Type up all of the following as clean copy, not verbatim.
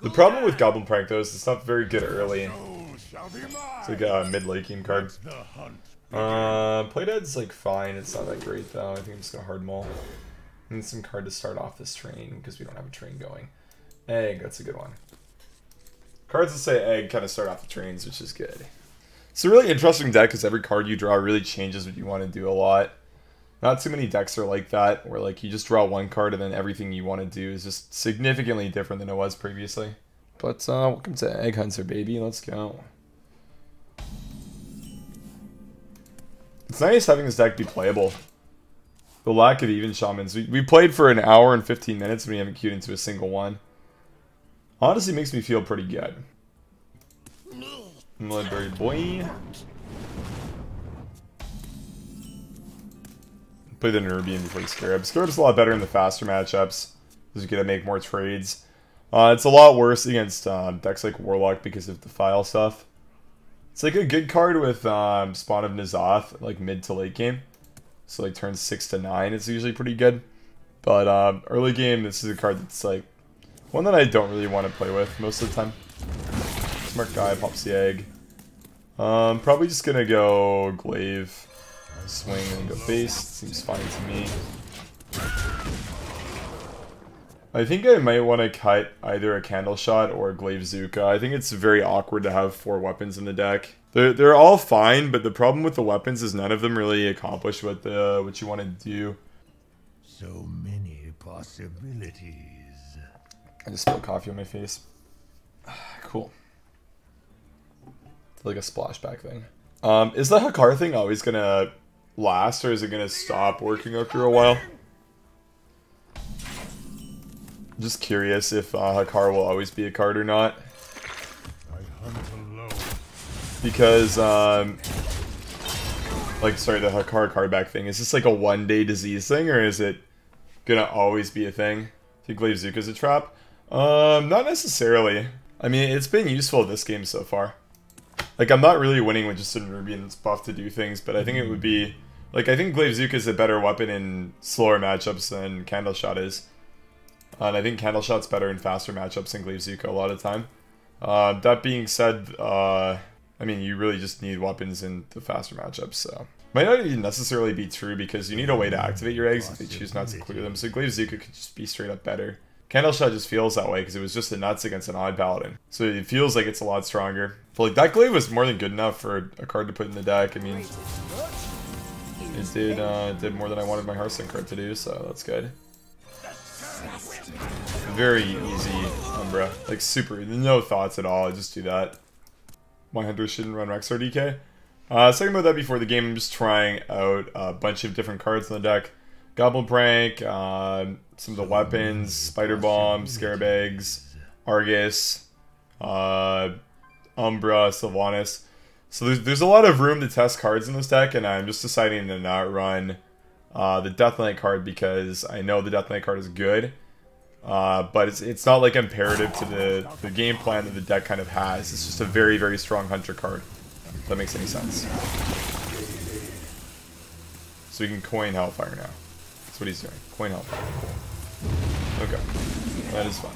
The problem with Goblin Prank though is it's not very good early. It's like a mid-late game card. Play Dead's like fine, it's not that great though. I think I'm just gonna hard maul. Need some card to start off this train because we don't have a train going. Egg, that's a good one. Cards that say egg kind of start off the trains, which is good. It's a really interesting deck because every card you draw really changes what you want to do a lot. Not too many decks are like that, where like you just draw one card and then everything you want to do is just significantly different than it was previously. But welcome to Egg Hunter, baby. Let's go. It's nice having this deck be playable. The lack of even shamans. We played for an hour and 15 minutes and we haven't queued into a single one. Honestly makes me feel pretty good. Mudberry boy. Play the Nerubian before the Scarab. Scarab's a lot better in the faster matchups, because you get to make more trades. It's a lot worse against decks like Warlock because of the file stuff. It's like a good card with Spawn of N'Zoth, like mid to late game. So like turns 6 to 9, it's usually pretty good. But early game, this is a card that's like one that I don't really want to play with most of the time. Smart guy pops the egg. Probably just gonna go Glaive. Swing and go base. Seems fine to me. I think I might want to cut either a Candle Shot or a Glaive Zuka. I think it's very awkward to have 4 weapons in the deck. They're all fine, but the problem with the weapons is none of them really accomplish what you want to do. So many possibilities. I just spilled coffee on my face. Cool. It's like a splashback thing. Is the Hakar thing always gonna last, or is it gonna stop working after a while? Just curious if Hakar will always be a card or not. Because like, sorry, the Hakar cardback thing, is this like a one-day disease thing, or is it gonna always be a thing? I think Glaive Zuka's a trap. Not necessarily. I mean, it's been useful this game so far. Like, I'm not really winning with just a Nerubian's buff to do things, but I think it would be... Like, I think Glaive Zuka is a better weapon in slower matchups than Candle Shot is. And I think Candle Shot's better in faster matchups than Glaive Zuka a lot of the time. That being said, I mean, you really just need weapons in the faster matchups, so... Might not even necessarily be true, because you need a way to activate your eggs if they choose not to clear them, so Glaive Zuka could just be straight up better. Candle Shot just feels that way because it was just a nuts against an odd paladin. So it feels like it's a lot stronger. But like, that glaive was more than good enough for a card to put in the deck. I mean, it did more than I wanted my Hearthstone card to do, so that's good. Very easy Umbra. Like, super, no thoughts at all, I just do that. My Hunter shouldn't run Rexar DK. Talking about that before the game, I'm just trying out a bunch of different cards in the deck. Goblin Prank, some of the weapons, Spider Bomb, Scarab Eggs, Argus, Umbra, Sylvanas. So there's a lot of room to test cards in this deck, and I'm just deciding to not run the Death Knight card because I know the Death Knight card is good, but it's not like imperative to the game plan that the deck kind of has. It's just a very, very strong Hunter card, if that makes any sense. So you can coin Hellfire now. That's what he's doing. Coin Hellfire. Okay. That is fun.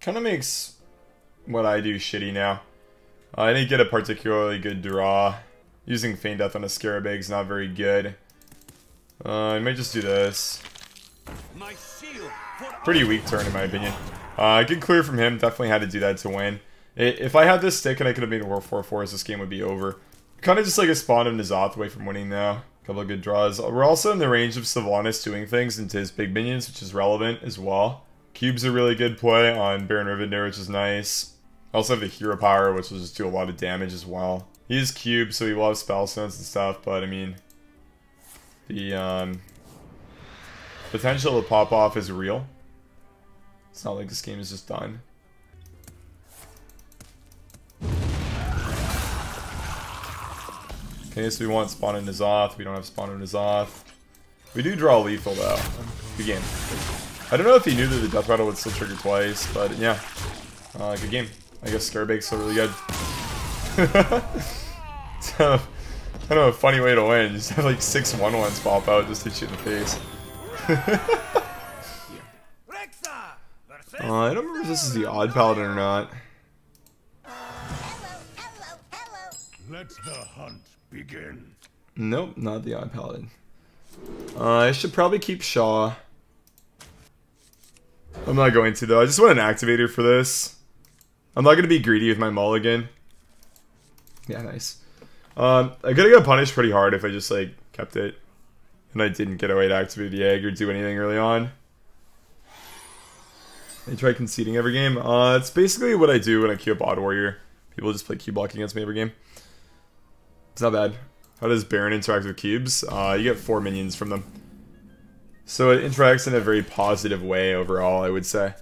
Kind of makes what I do shitty now. I didn't get a particularly good draw. Using Feign Death on a Scarab Egg is not very good. I might just do this. Pretty weak turn in my opinion. Good clear from him. Definitely had to do that to win. If I had this stick and I could have made a War 4-4s, this game would be over. Kind of just like a Spawn of N'Zoth away from winning now. Couple of good draws. We're also in the range of Sylvanas doing things into his big minions, which is relevant as well. Cube's a really good play on Baron Rivendare, which is nice. I also have the Hero Power, which will just do a lot of damage as well. He is Cube, so he will have spell stones and stuff, but I mean, the potential to pop off is real. It's not like this game is just done. Okay, so we want Spawn of N'Zoth. We don't have Spawn of N'Zoth. We do draw lethal though. Good game. I don't know if he knew that the Death Rattle would still trigger twice, but yeah. Good game. I guess Scarab Egg's still really good. It's kind of a funny way to win. Just have like 6 1-1s pop out just to hit you in the face. I don't remember if this is the odd paladin or not. Let the hunt begin. Nope, not the odd paladin. I should probably keep Shaw. I'm not going to though. I just want an activator for this. I'm not going to be greedy with my mulligan. Yeah, nice. I could have got punished pretty hard if I just like kept it and I didn't get away to activate the egg or do anything early on. I try conceding every game. It's basically what I do when I queue up Odd Warrior. People just play cube blocking against me every game. It's not bad. How does Baron interact with cubes? You get 4 minions from them. So it interacts in a very positive way overall, I would say.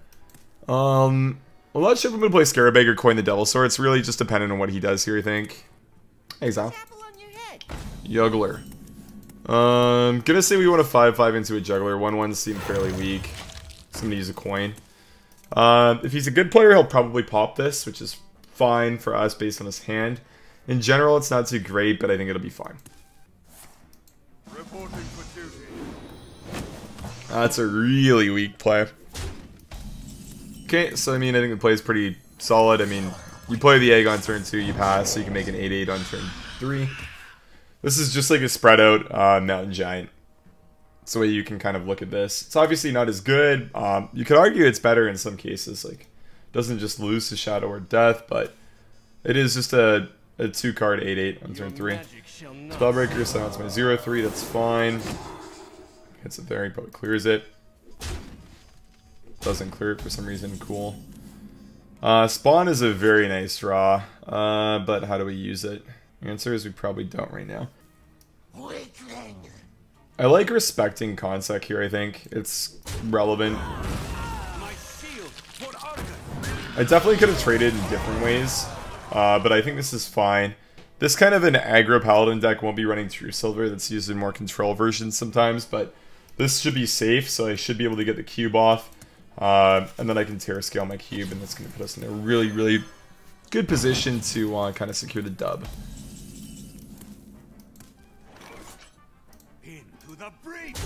I'm not sure if I'm going to play Scarabag or Coin the Devil Sword. It's really just dependent on what he does here, I think. Hey, Zal. Juggler. Gonna say we want a 5-5 into a Juggler. 1-1s seem fairly weak. So I'm gonna use a coin. If he's a good player, he'll probably pop this, which is fine for us based on his hand. In general, it's not too great, but I think it'll be fine. Reporting for duty. That's a really weak play. Okay, so I mean, I think the play is pretty solid. I mean, you play the egg on turn 2, you pass, so you can make an 8-8 on turn 3. This is just like a spread out Mountain Giant. It's the way you can kind of look at this. It's obviously not as good. You could argue it's better in some cases. Like, it doesn't just lose to Shadow or Death, but it is just a 2-card 8-8 on turn 3. Spellbreaker, silence my 0-3, that's fine. Hits it there, he probably clears it. Doesn't clear it for some reason, cool. Spawn is a very nice draw, but how do we use it? The answer is we probably don't right now. I like respecting Consec here, I think. It's relevant. I definitely could have traded in different ways, but I think this is fine. This kind of an aggro paladin deck won't be running True Silver. That's used in more control versions sometimes, but this should be safe, so I should be able to get the cube off. And then I can Terra Scale my cube, and that's going to put us in a really, really good position to kind of secure the dub. Into the breach.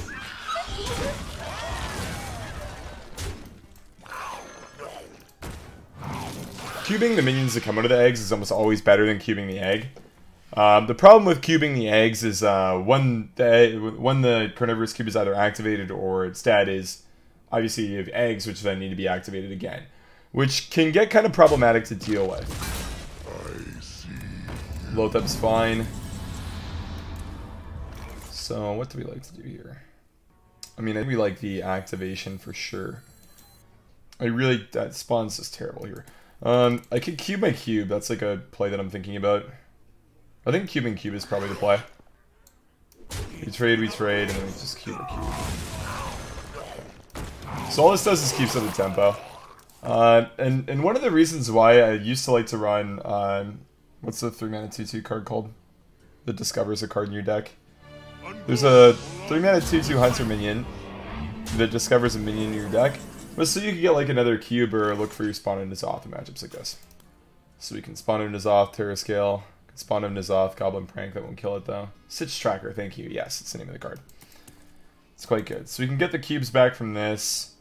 Cubing the minions that come out of the eggs is almost always better than cubing the egg. The problem with cubing the eggs is when the carnivorous cube is either activated or its dead is obviously you have eggs which then need to be activated again, which can get kind of problematic to deal with. I see. Lothup's fine. So what do we like to do here? I mean, I think we like the activation for sure. That spawn's just terrible here. I could cube my cube. That's like a play that I'm thinking about. I think cubing cube is probably the play. We trade, and then we just cube our cube. So all this does is keeps up the tempo. And one of the reasons why I used to like to run, what's the 3-mana 2/2 card called? That discovers a card in your deck. There's a 3-mana 2/2 Hunter minion that discovers a minion in your deck. But so you can get like another cube or look for your spawn in N'Zoth in matchups like this. So we can spawn in N'Zoth, Terra Scale, spawn in N'Zoth, Goblin Prank, that won't kill it though. Sitch Tracker, thank you. Yes, it's the name of the card. It's quite good. So we can get the cubes back from this.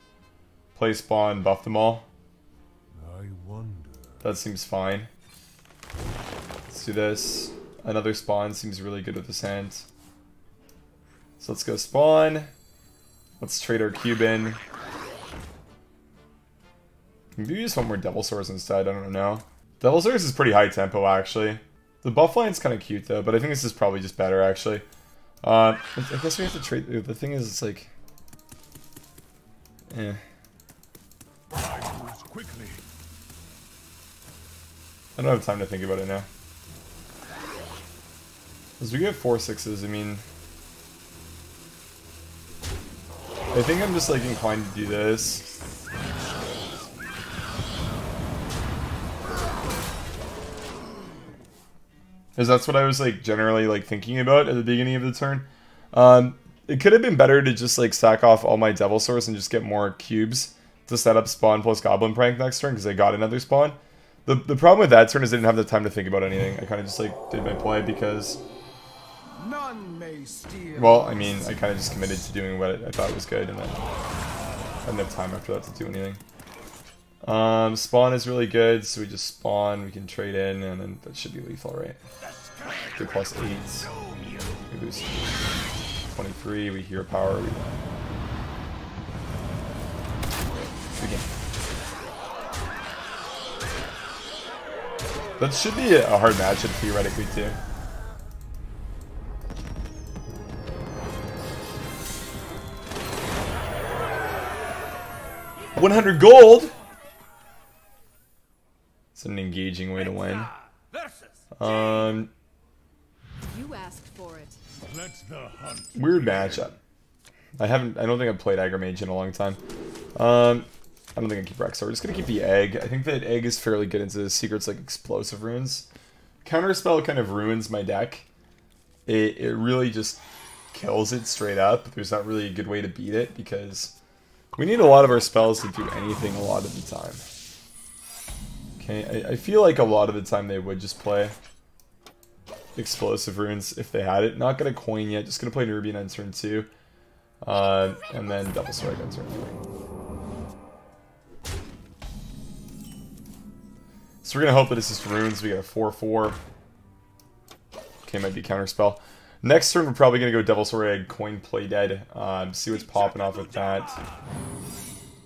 Play spawn, buff them all. I wonder. That seems fine. Let's do this. Another spawn seems really good with this hand. So let's go spawn. Let's trade our cube in. Maybe use one more Devil Source instead, I don't know. Devil Source is pretty high tempo actually. The buff line's kind of cute though, but I think this is probably just better actually. I guess we have to trade. The thing is, it's like, eh. Quickly. I don't have time to think about it now. As we get 4/6s, I mean, I think I'm just like inclined to do this. Because that's what I was like generally like thinking about at the beginning of the turn. It could have been better to just like sack off all my Devil Source and just get more cubes to set up spawn plus Goblin Prank next turn because I got another spawn. The problem with that turn is I didn't have the time to think about anything. I kind of just like did my play because, None may steal. well, I mean, I kind of just committed to doing what I thought was good and then I didn't have time after that to do anything. Spawn is really good, so we just spawn, we can trade in, and then that should be lethal, right? They're plus 8. We lose 23, we hear power, we win. That should be a hard matchup theoretically too. $100 gold. It's an engaging way to win. You asked for it. Weird matchup. I don't think I've played Aggro Mage in a long time. I don't think I keep Rex, so we're just gonna keep the egg. I think that egg is fairly good into secrets like explosive runes. Counterspell kind of ruins my deck. It really just kills it straight up. There's not really a good way to beat it because we need a lot of our spells to do anything a lot of the time. Okay, I feel like a lot of the time they would just play explosive runes if they had it. Not gonna coin yet, just gonna play Nerubian on turn 2. And then double strike on turn 3. So we're gonna hope that it's just runes. We got a 4/4. Okay, might be counterspell. Next turn we're probably gonna go Devil Sword Egg, coin, play dead. See what's popping off with that.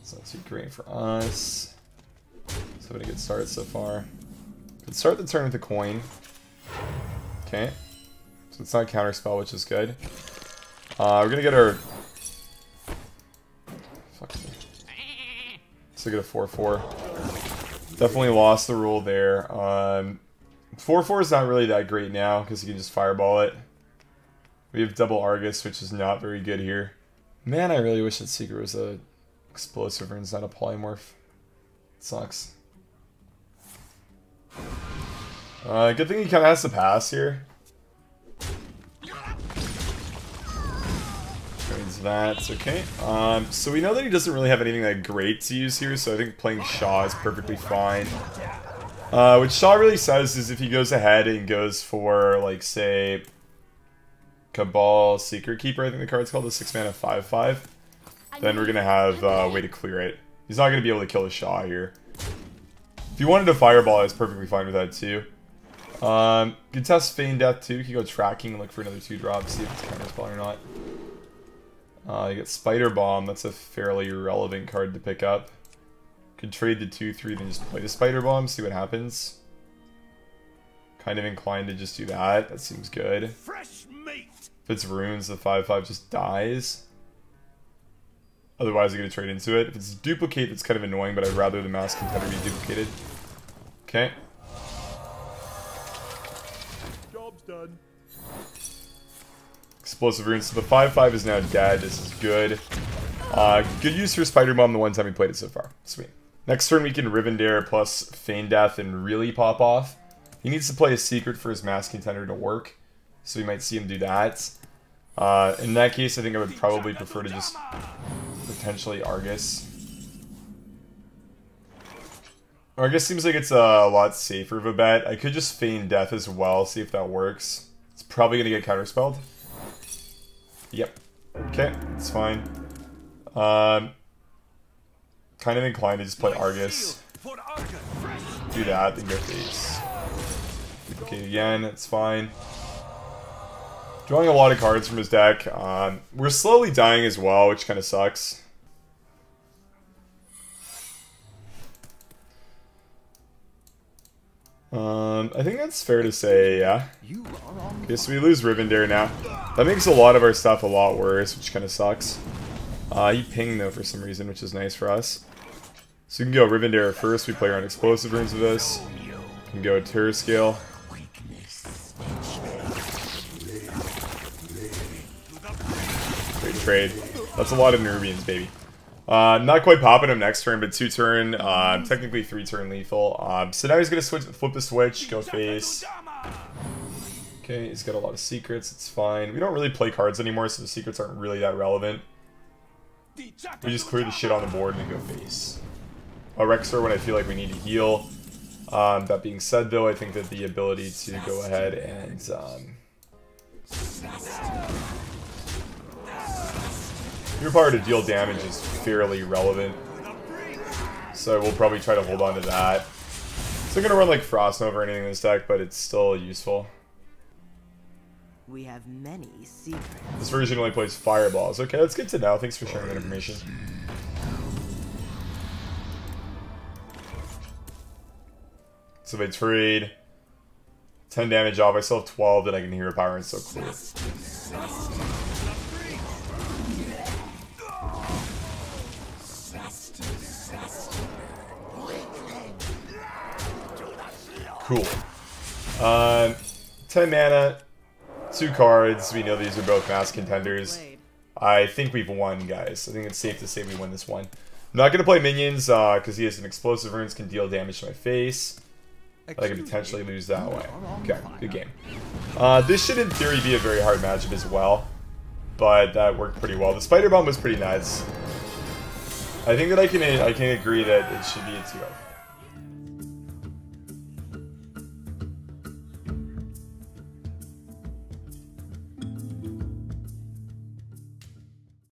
So that's great for us. So having a good start so far. Could start the turn with a coin. Okay. So it's not counterspell, which is good. We're gonna get our. Fuck me. So get a 4/4. Definitely lost the rule there. 4/4 is not really that great now because you can just fireball it. We have double Argus, which is not very good here. Man, I really wish that secret was a explosive runes, not a polymorph. It sucks. Good thing he kind of has to pass here. Trades that, okay. So we know that he doesn't really have anything that great to use here, so I think playing Shaw is perfectly fine. What Shaw really says is if he goes ahead and goes for, like, say, Cabal Secret Keeper, I think the card's called, the 6-mana 5/5, then we're going to have a way to clear it. He's not going to be able to kill the Shaw here. If you wanted to Fireball, I was perfectly fine with that too. You can test Feign Death too. You can go tracking and look for another 2-drop, see if it's counterspell or not. You get Spider Bomb, that's a fairly irrelevant card to pick up. Could trade the 2/3, then just play the Spider Bomb, see what happens. Kind of inclined to just do that. That seems good. Fresh meat. If it's runes, the 5/5 just dies. Otherwise, I'm going to trade into it. If it's duplicate, that's kind of annoying, but I'd rather the Mass Contender be duplicated. Okay. Job's done. Explosive runes. So the 5/5 is now dead. This is good. Good use for Spider Bomb the one time we played it so far. Sweet. Next turn we can Rivendare plus Feign Death and really pop off. He needs to play a secret for his Mass Contender to work. So we might see him do that. In that case, I think I would probably prefer to just potentially Argus. Argus seems like it's a lot safer of a bet. I could just Feign Death as well, see if that works. It's probably going to get counterspelled. Yep. Okay, it's fine. Kind of inclined to just play Argus. Do that, then go face. Okay, again, it's fine. Drawing a lot of cards from his deck. We're slowly dying as well, which kind of sucks. I think that's fair to say, yeah. Okay, so we lose Rivendare now. That makes a lot of our stuff a lot worse, which kind of sucks. He pinged though for some reason, which is nice for us. So we can go Rivendare first. We play around explosive runes with this. We can go Terror Scale. Great trade. That's a lot of Nerubians, baby. Not quite popping him next turn, but 2-turn, technically 3-turn lethal. So now he's gonna flip the switch, go face. Okay, he's got a lot of secrets, it's fine. We don't really play cards anymore, so the secrets aren't really that relevant. We just clear the shit on the board and then go face. I'll Rexor when I feel like we need to heal. That being said though, I think that the ability to go ahead and your power to deal damage is fairly relevant. So we'll probably try to hold on to that. Still gonna run like Frost Nova or anything in this deck, but it's still useful. We have many secrets. This version only plays fireballs. Okay, that's good to know. Thanks for sharing that information. So they trade 10 damage off. I still have 12 that I can hear power and so cool. Cool. 10 mana, 2 cards. We know these are both mass contenders. I think we've won, guys. I think it's safe to say we win this one. I'm not going to play minions because he has some explosive runes, can deal damage to my face. But I could potentially lose that way. Okay, good game. This should in theory be a very hard matchup as well. But that worked pretty well. The Spider Bomb was pretty nuts. I think that I can agree that it should be a 2-0.